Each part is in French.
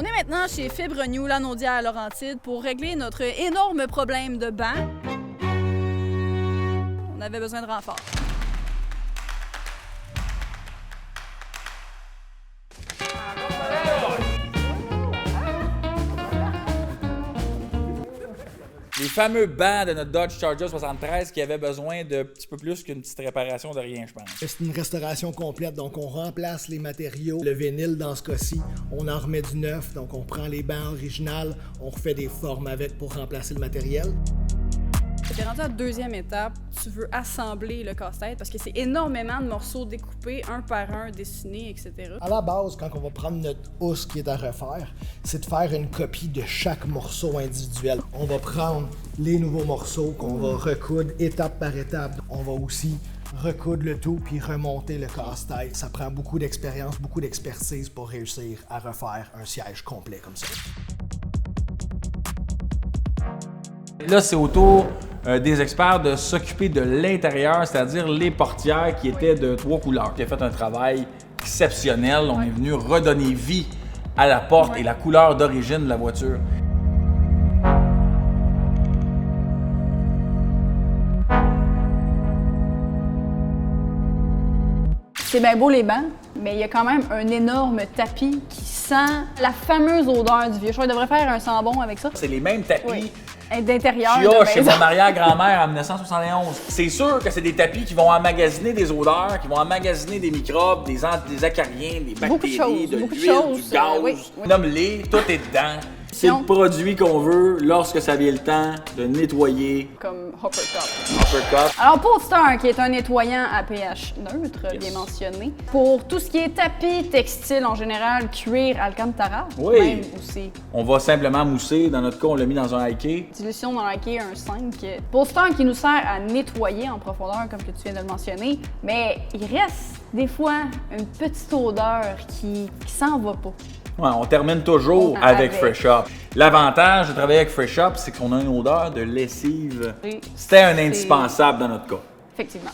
On est maintenant chez Fibre New Lanaudière à Laurentide pour régler notre énorme problème de banc. On avait besoin de renfort. Les fameux bancs de notre Dodge Charger 73 qui avaient besoin de un petit peu plus qu'une petite réparation de rien, je pense. C'est une restauration complète, donc on remplace les matériaux. Le vinyle, dans ce cas-ci, on en remet du neuf, donc on prend les bancs originales, on refait des formes avec pour remplacer le matériel. T'es rendu à la deuxième étape, tu veux assembler le casse-tête parce que c'est énormément de morceaux découpés, un par un, dessinés, etc. À la base, quand on va prendre notre housse qui est à refaire, c'est de faire une copie de chaque morceau individuel. On va prendre les nouveaux morceaux qu'on va recoudre étape par étape. On va aussi recoudre le tout puis remonter le casse-tête. Ça prend beaucoup d'expérience, beaucoup d'expertise pour réussir à refaire un siège complet comme ça. Là, c'est au tour des experts de s'occuper de l'intérieur, c'est-à-dire les portières qui étaient de 3 couleurs. Qui a fait un travail exceptionnel. On est venu redonner vie à la porte et la couleur d'origine de la voiture. C'est bien beau les bancs, mais il y a quand même un énorme tapis qui sent la fameuse odeur du vieux choix. Il devrait faire un sambon avec ça. C'est les mêmes tapis d'intérieur qu'il y a chez maison. mon arrière-grand-mère en 1971. C'est sûr que c'est des tapis qui vont emmagasiner des odeurs, qui vont emmagasiner des microbes, des acariens, des bactéries, de l'huile, du gaz. Nomme-les, tout est dedans. C'est le produit qu'on veut lorsque ça vient le temps de nettoyer. Comme Hopper Cup. Hopper Cup. Alors pour Star, qui est un nettoyant à pH neutre, bien mentionné, pour tout ce qui est tapis, textile en général, cuir, alcantara, même aussi. On va simplement mousser. Dans notre cas, on l'a mis dans un Ikea. Dilution dans l'Ikea, un 5. Pour Star, qui nous sert à nettoyer en profondeur, comme que tu viens de le mentionner, mais il reste des fois une petite odeur qui s'en va pas. Ouais, on termine toujours avec Fresh Up. L'avantage de travailler avec Fresh Up, c'est qu'on a une odeur de lessive. C'était un indispensable dans notre cas. Effectivement.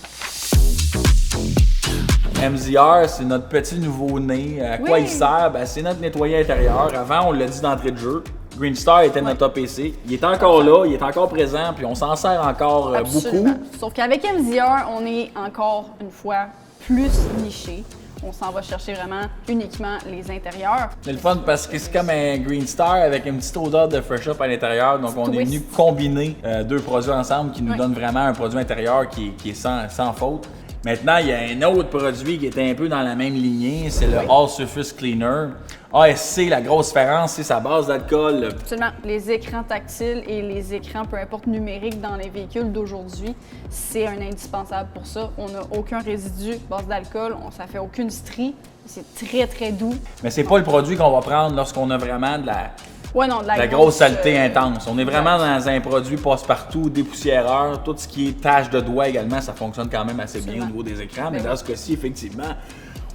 MZR, c'est notre petit nouveau-né. À quoi il sert? Ben, c'est notre nettoyé intérieur. Avant, on l'a dit d'entrée de jeu. Green Star était notre APC. Il est encore là, il est encore présent, puis on s'en sert encore beaucoup. Sauf qu'avec MZR, on est encore une fois plus niché. On s'en va chercher vraiment uniquement les intérieurs. C'est le fun parce que c'est comme un Green Star avec une petite odeur de Fresh Up à l'intérieur. Donc, on est venu combiner deux produits ensemble qui nous donne vraiment un produit intérieur qui est sans faute. Maintenant, il y a un autre produit qui est un peu dans la même lignée, c'est le All Surface Cleaner. ASC, la grosse différence, c'est sa base d'alcool. Absolument. Les écrans tactiles et les écrans, peu importe numériques, dans les véhicules d'aujourd'hui, c'est un indispensable pour ça. On n'a aucun résidu base d'alcool, ça fait aucune strie. C'est très, très doux. Mais c'est pas le produit qu'on va prendre lorsqu'on a vraiment de la grosse saleté intense. On est vraiment dans un produit passe-partout, dépoussiéreur, tout ce qui est tache de doigts également, ça fonctionne quand même assez bien au niveau des écrans. Mais dans ce cas-ci, effectivement,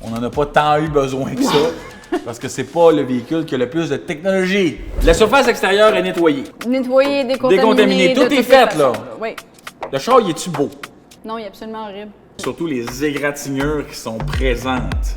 on n'en a pas tant eu besoin que ça. Parce que c'est pas le véhicule qui a le plus de technologie. La surface extérieure est nettoyée. Nettoyée, décontaminée. Tout est fait, là. Oui. Le char, il est-tu beau? Non, il est absolument horrible. Surtout les égratignures qui sont présentes.